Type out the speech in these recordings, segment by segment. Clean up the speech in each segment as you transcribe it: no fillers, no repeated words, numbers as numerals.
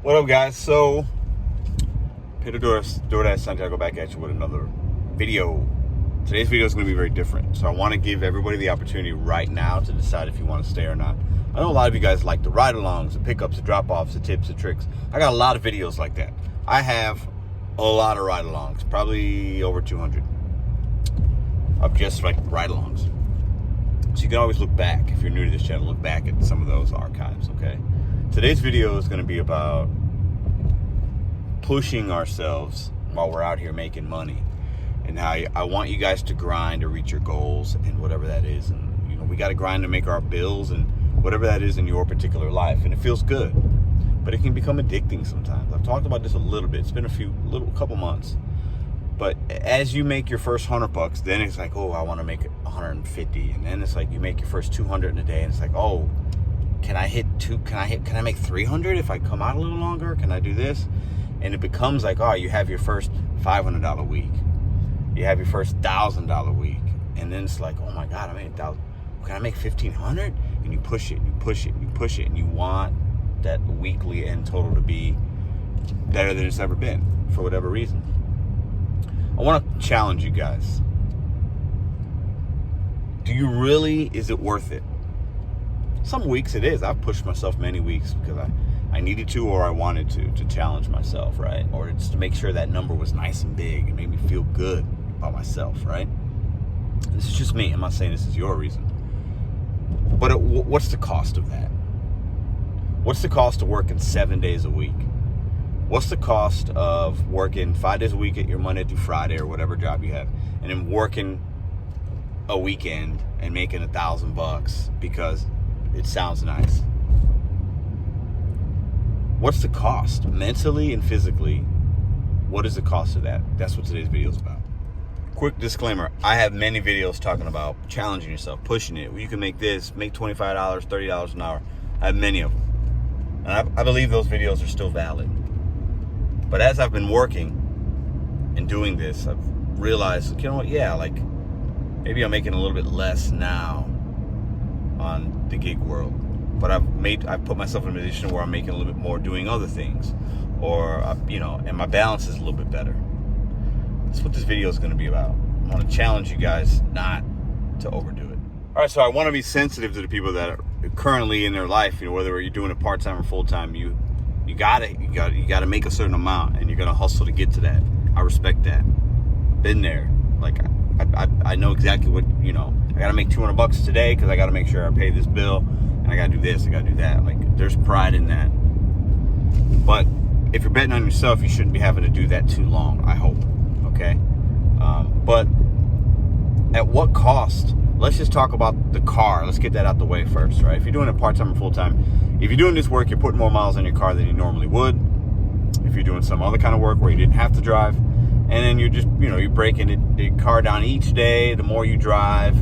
What up, guys? So, Peter DoorDash Sunday, I'll go back at you with another video. Today's video is going to be very different. So I want to give everybody the opportunity right now to decide if you want to stay or not. I know a lot of you guys like the ride-alongs, the pickups, the drop-offs, the tips, the tricks. I got a lot of videos like that. I have a lot of ride-alongs, probably over 200 of just like ride-alongs. So you can always look back, if you're new to this channel, look back at some of those archives, okay? Today's video is going to be about pushing ourselves while we're out here making money, and how I want you guys to grind to reach your goals and whatever that is. And you know, we got to grind to make our bills and whatever that is in your particular life, and it feels good, but it can become addicting sometimes. I've talked about this a little bit. It's been a couple months, but as you make your first $100, then it's like, oh, I want to make 150, and then it's like you make your first 200 in a day, and it's like, oh, can I make 300 if I come out a little longer? Can I do this? And it becomes like, oh, you have your first $500 week. You have your first $1,000 week. And then it's like, oh my God, I made $1,000. Can I make 1,500? And you push it, and you push it, and you push it, and you want that weekly end total to be better than it's ever been for whatever reason. I want to challenge you guys. Is it worth it? Some weeks it is. I've pushed myself many weeks because I needed to, or I wanted to challenge myself, right? Or just to make sure that number was nice and big and made me feel good about myself, right? This is just me. I'm not saying this is your reason. But what's the cost of that? What's the cost of working 7 days a week? What's the cost of working 5 days a week at your Monday through Friday or whatever job you have, and then working a weekend and making $1,000 because it sounds nice? What's the cost mentally and physically? What is the cost of that? That's what today's video is about. Quick disclaimer, I have many videos talking about challenging yourself, pushing it. You can make this, make $25, $30 an hour. I have many of them, and I believe those videos are still valid. But as I've been working and doing this, I've realized, you know what, yeah, like maybe I'm making a little bit less now on the gig world, but I've put myself in a position where I'm making a little bit more doing other things, or and my balance is a little bit better. That's what this video is going to be about. I want to challenge you guys not to overdo it. All right, so I want to be sensitive to the people that are currently in their life. Whether you're doing it part-time or full-time, you gotta make a certain amount, and you're gonna hustle to get to that. I respect that. Been there. Like I know exactly what I gotta make $200 today because I gotta make sure I pay this bill, and I gotta do this, I gotta do that. Like, there's pride in that. But if you're betting on yourself, you shouldn't be having to do that too long, I hope. Okay? But at what cost? Let's just talk about the car. Let's get that out the way first, right? If you're doing it part-time or full-time, if you're doing this work, you're putting more miles on your car than you normally would. If you're doing some other kind of work where you didn't have to drive, and then you're just, you're breaking the car down each day, the more you drive,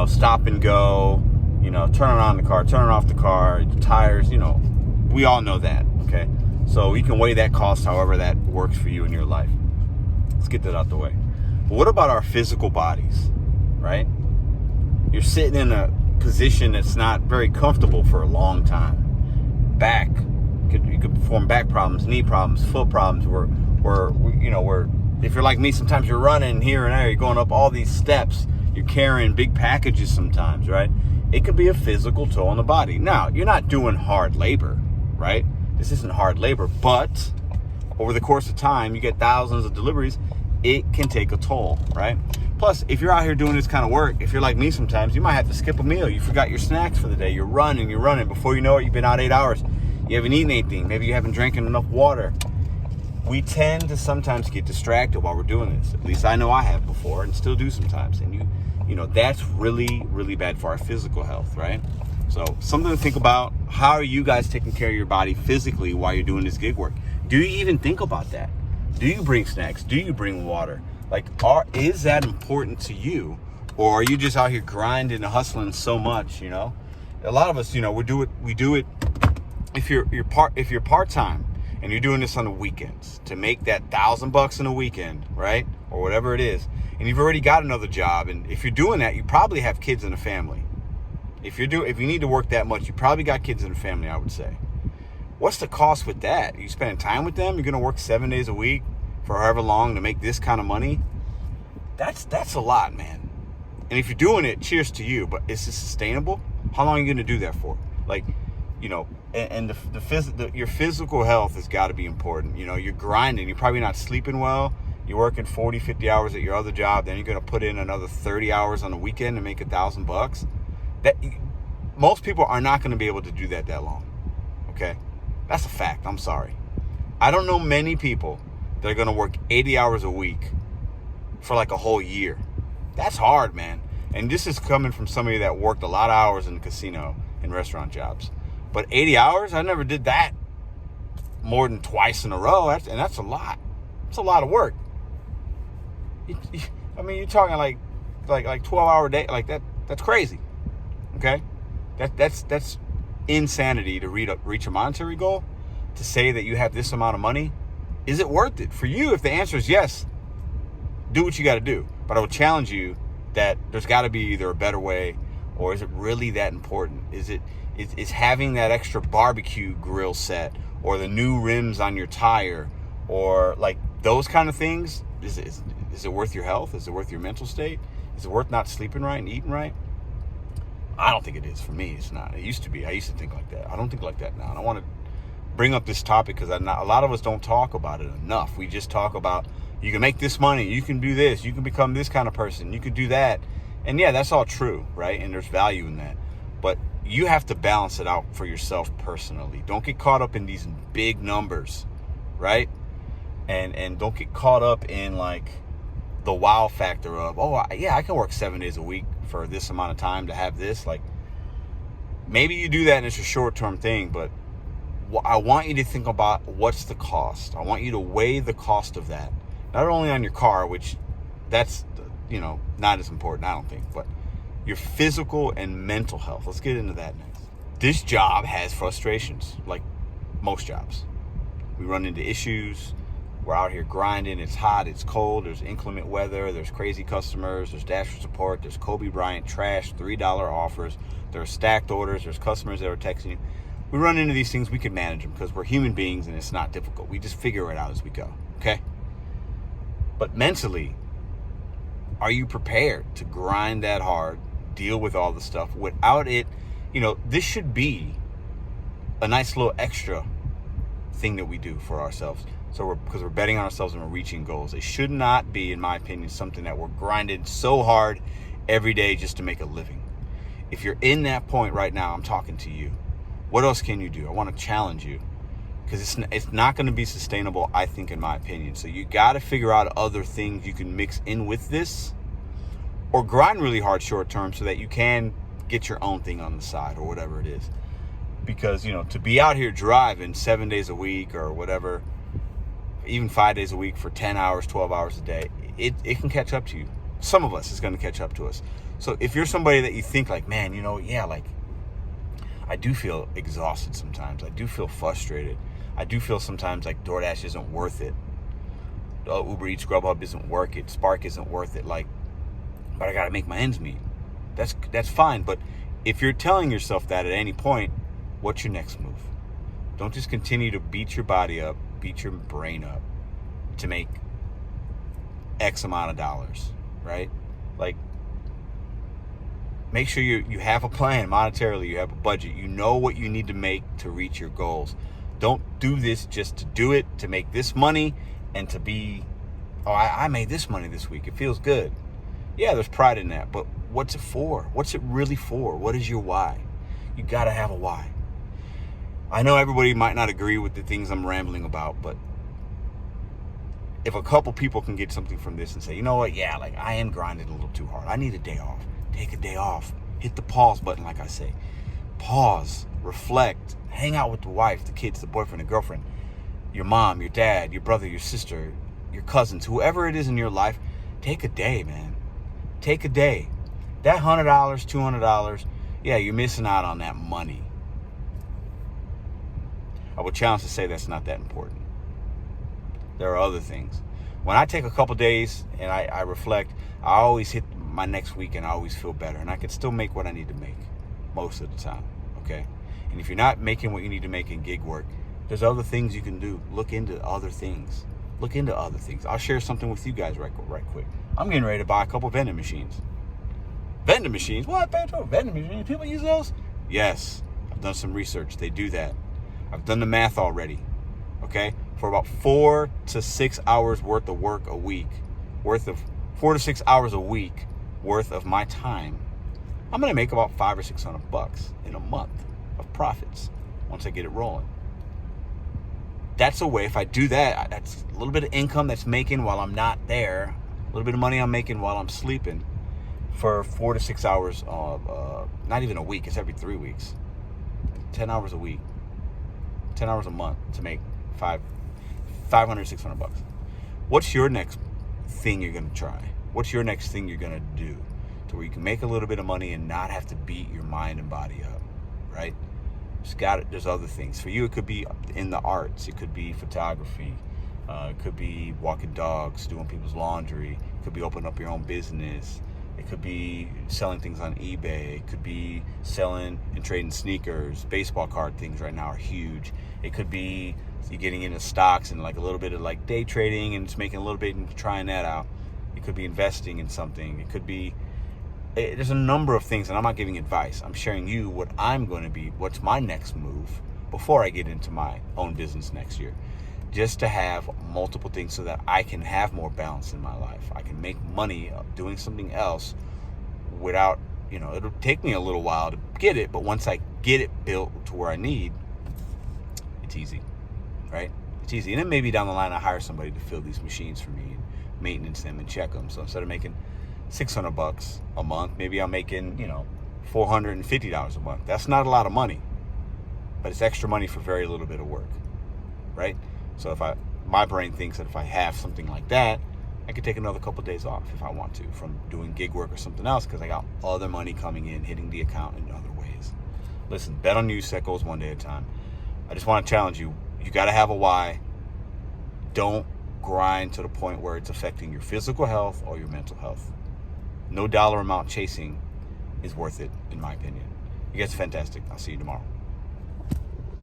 stop and go, turning on the car, turning off the car, the tires, we all know that, okay? So you can weigh that cost however that works for you in your life. Let's get that out the way. But what about our physical bodies, right? You're sitting in a position that's not very comfortable for a long time. Back, you could form back problems, knee problems, foot problems, if you're like me, sometimes you're running here and there, you're going up all these steps, you're carrying big packages sometimes, right? It could be a physical toll on the body. Now, you're not doing hard labor, right? This isn't hard labor, but over the course of time, you get thousands of deliveries, it can take a toll, right? Plus, if you're out here doing this kind of work, if you're like me sometimes, you might have to skip a meal. You forgot your snacks for the day. You're running. Before you know it, you've been out 8 hours. You haven't eaten anything. Maybe you haven't drank enough water. We tend to sometimes get distracted while we're doing this. At least I know I have before, and still do sometimes. And that's really, really bad for our physical health, right? So something to think about. How are you guys taking care of your body physically while you're doing this gig work? Do you even think about that? Do you bring snacks? Do you bring water? Like, is that important to you? Or are you just out here grinding and hustling so much, A lot of us, we do it if you're part-time and you're doing this on the weekends to make that $1,000 in a weekend, right? Or whatever it is. And you've already got another job, and if you're doing that, you probably have kids and a family. If you need to work that much, you probably got kids and a family, I would say. What's the cost with that? Are you spending time with them? You're going to work 7 days a week for however long to make this kind of money? That's a lot, man. And if you're doing it, cheers to you. But is this sustainable? How long are you going to do that for? Like, you know, and your physical health has got to be important. You know, you're grinding. You're probably not sleeping well. You're working 40, 50 hours at your other job. Then you're going to put in another 30 hours on the weekend to make $1,000. Most people are not going to be able to do that long. Okay? That's a fact. I'm sorry. I don't know many people that are going to work 80 hours a week for like a whole year. That's hard, man. And this is coming from somebody that worked a lot of hours in the casino and restaurant jobs. But 80 hours, I never did that more than twice in a row. And that's a lot. It's a lot of work. I mean, you're talking like 12-hour day, like that. That's crazy. Okay? That's insanity to reach a monetary goal. To say that you have this amount of money, is it worth it for you? If the answer is yes, do what you got to do. But I would challenge you that there's got to be either a better way, or is it really that important? Is having that extra barbecue grill set, or the new rims on your tire, or like those kind of things? Is it worth your health? Is it worth your mental state? Is it worth not sleeping right and eating right? I don't think it is. For me, it's not. It used to be. I used to think like that. I don't think like that now. And I want to bring up this topic because a lot of us don't talk about it enough. We just talk about, you can make this money, you can do this, you can become this kind of person, you can do that. And yeah, that's all true, right? And there's value in that. But you have to balance it out for yourself personally. Don't get caught up in these big numbers, right? And don't get caught up in like the wow factor of, I can work 7 days a week for this amount of time to have this. Like, maybe you do that and it's a short-term thing, but I want you to think about what's the cost. I want you to weigh the cost of that. Not only on your car, which that's, not as important, I don't think, but your physical and mental health. Let's get into that next. This job has frustrations, like most jobs. We run into issues. We're out here grinding. It's hot. It's cold. There's inclement weather. There's crazy customers. There's Dasher support. There's Kobe Bryant trash, $3 offers. There's stacked orders. There's customers that are texting you. We run into these things. We can manage them because we're human beings and it's not difficult. We just figure it out as we go. Okay? But mentally, are you prepared to grind that hard, deal with all the stuff without it? This should be a nice little extra thing that we do for ourselves. Because we're betting on ourselves and we're reaching goals. It should not be, in my opinion, something that we're grinding so hard every day just to make a living. If you're in that point right now, I'm talking to you. What else can you do? I want to challenge you because it's not going to be sustainable, I think, in my opinion. So you got to figure out other things you can mix in with this, or grind really hard short term so that you can get your own thing on the side or whatever it is. Because, to be out here driving 7 days a week or whatever, even 5 days a week for 10 hours, 12 hours a day, it can catch up to you. Some of us is going to catch up to us. So if you're somebody that you think like, man, I do feel exhausted sometimes. I do feel frustrated. I do feel sometimes like DoorDash isn't worth it. Uber Eats, Grubhub isn't worth it. Spark isn't worth it. But I got to make my ends meet. That's fine. But if you're telling yourself that at any point, what's your next move? Don't just continue to beat your body up, beat your brain up to make X amount of dollars, right? Make sure you have a plan monetarily, you have a budget, you know what you need to make to reach your goals. Don't do this just to do it, to make this money and to be, I made this money this week. It feels good. Yeah, there's pride in that, but what's it for? What's it really for? What is your why? You got to have a why. I know everybody might not agree with the things I'm rambling about, but if a couple people can get something from this and say, you know what, I am grinding a little too hard. I need a day off. Take a day off. Hit the pause button, like I say. Pause, reflect, hang out with the wife, the kids, the boyfriend, the girlfriend, your mom, your dad, your brother, your sister, your cousins, whoever it is in your life. Take a day, man. Take a day. That $100, $200, yeah, you're missing out on that money. I would challenge to say that's not that important. There are other things. When I take a couple days and I reflect, I always hit my next week and I always feel better. And I can still make what I need to make most of the time, okay? And if you're not making what you need to make in gig work, There's other things you can do. Look into other things. I'll share something with you guys right quick. I'm getting ready to buy a couple vending machines. Vending machines? What, Pedro? Vending machines? People use those? Yes. I've done some research. They do that. I've done the math already. Okay? For about 4 to 6 hours worth of work a week, 4 to 6 hours a week worth of my time, I'm going to make about $500 or $600 in a month of profits once I get it rolling. That's a way, if I do that, that's a little bit of income that's making while I'm not there, a little bit of money I'm making while I'm sleeping for 4 to 6 hours of, not even a week, it's every 3 weeks. 10 hours a week, 10 hours a month to make $500, $600. What's your next thing you're going to try? What's your next thing you're going to do to where you can make a little bit of money and not have to beat your mind and body up, right? There's other things. For you, it could be in the arts. It could be photography. It could be walking dogs, doing people's laundry. It could be opening up your own business. It could be selling things on eBay. It could be selling and trading sneakers. Baseball card things right now are huge. It could be you getting into stocks and like a little bit of like day trading and just making a little bit and trying that out. It could be investing in something. It could be, there's a number of things, and I'm not giving advice. I'm sharing you what I'm going to be, what's my next move before I get into my own business next year. Just to have multiple things so that I can have more balance in my life. I can make money doing something else without, it'll take me a little while to get it, but once I get it built to where I need, it's easy, right? It's easy. And then maybe down the line, I hire somebody to fill these machines for me and maintenance them and check them. So instead of making $600 a month, maybe I'm making, $450 a month. That's not a lot of money, but it's extra money for very little bit of work, right? So my brain thinks that if I have something like that, I could take another couple of days off if I want to from doing gig work or something else because I got other money coming in, hitting the account in other ways. Listen, bet on you, set goals one day at a time. I just want to challenge you. You got to have a why. Don't grind to the point where it's affecting your physical health or your mental health. No dollar amount chasing is worth it, in my opinion. You guys are fantastic. I'll see you tomorrow.